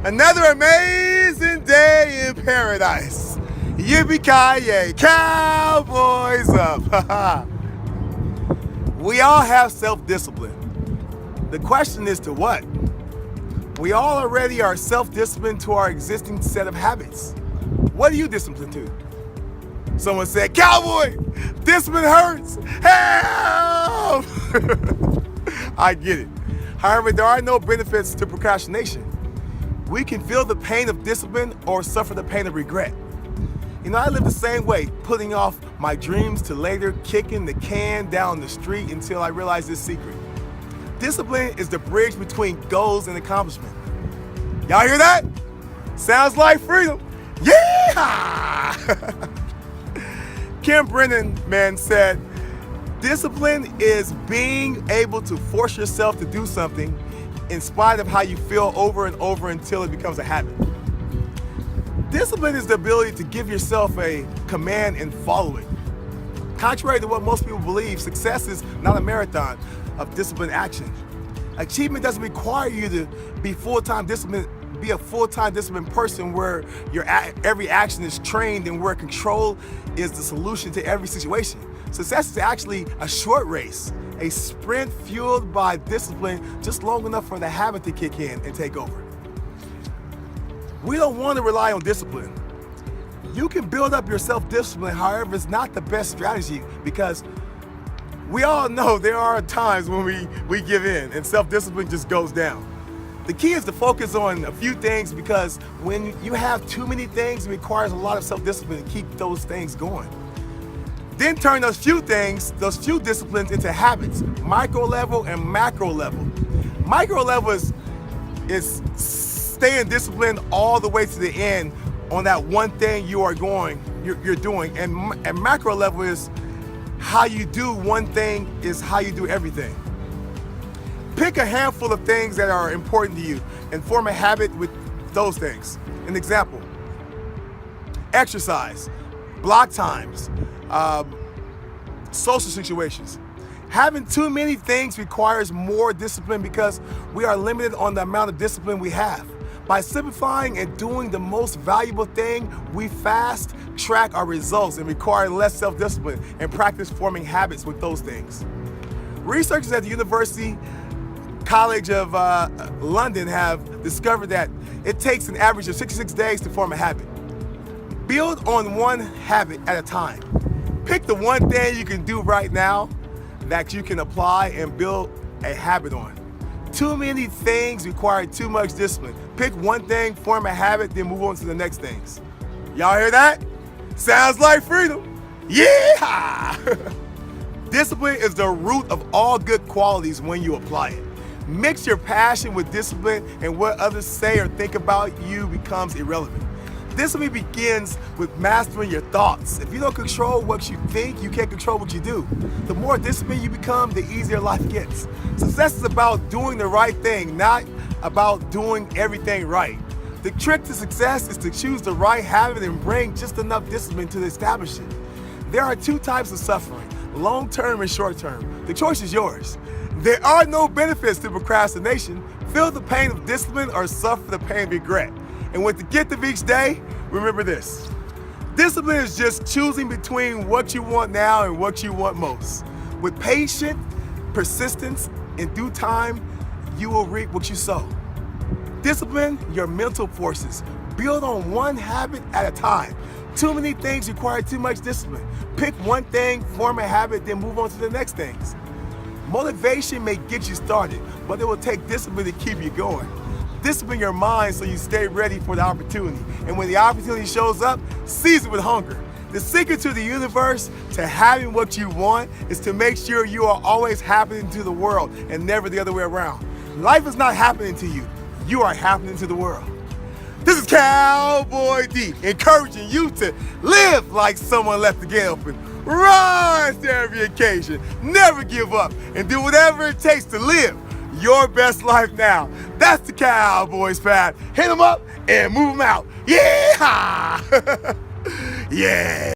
Another amazing day in paradise. Yippee-ki-yay, cowboys up. We all have self-discipline. The question is to what? We all already are self-disciplined to our existing set of habits. What are you disciplined to? Someone said, cowboy, discipline hurts, help! I get it. However, there are no benefits to procrastination. We can feel the pain of discipline or suffer the pain of regret. You know, I live the same way, putting off my dreams to later, kicking the can down the street until I realize this secret. Discipline is the bridge between goals and accomplishment. Y'all hear that? Sounds like freedom. Yeah! Kim Brennan, man, said, discipline is being able to force yourself to do something in spite of how you feel over and over until it becomes a habit. Discipline is the ability to give yourself a command and follow it. Contrary to what most people believe, success is not a marathon of disciplined action. Achievement doesn't require you to be a full-time disciplined person where your every action is trained and where control is the solution to every situation. Success is actually a short race, a sprint fueled by discipline just long enough for the habit to kick in and take over. We don't want to rely on discipline. You can build up your self-discipline, however, it's not the best strategy because we all know there are times when we give in and self-discipline just goes down. The key is to focus on a few things because when you have too many things, it requires a lot of self-discipline to keep those things going. Then turn those few disciplines into habits, micro level and macro level. Micro level is staying disciplined all the way to the end on that one thing you're doing. And macro level is how you do one thing is how you do everything. Pick a handful of things that are important to you and form a habit with those things. An example, exercise, block times, social situations. Having too many things requires more discipline because we are limited on the amount of discipline we have. By simplifying and doing the most valuable thing, we fast track our results and require less self-discipline and practice forming habits with those things. Researchers at the University College of London have discovered that it takes an average of 66 days to form a habit. Build on one habit at a time. Pick the one thing you can do right now that you can apply and build a habit on. Too many things require too much discipline. Pick one thing, form a habit, then move on to the next things. Y'all hear that? Sounds like freedom. Yeah! Discipline is the root of all good qualities when you apply it. Mix your passion with discipline and what others say or think about you becomes irrelevant. Discipline begins with mastering your thoughts. If you don't control what you think, you can't control what you do. The more disciplined you become, the easier life gets. Success is about doing the right thing, not about doing everything right. The trick to success is to choose the right habit and bring just enough discipline to establish it. There are two types of suffering, long-term and short-term. The choice is yours. There are no benefits to procrastination. Feel the pain of discipline or suffer the pain of regret. And with the gift of each day, remember this. Discipline is just choosing between what you want now and what you want most. With patient persistence, in due time, you will reap what you sow. Discipline your mental forces. Build on one habit at a time. Too many things require too much discipline. Pick one thing, form a habit, then move on to the next things. Motivation may get you started, but it will take discipline to keep you going. Discipline your mind so you stay ready for the opportunity. And when the opportunity shows up, seize it with hunger. The secret to the universe, to having what you want, is to make sure you are always happening to the world and never the other way around. Life is not happening to you. You are happening to the world. This is Cowboy D, encouraging you to live like someone left the gate open. Rise to every occasion, never give up, and do whatever it takes to live your best life now. That's the Cowboys path. Hit them up and move them out. Yeah! Yeah!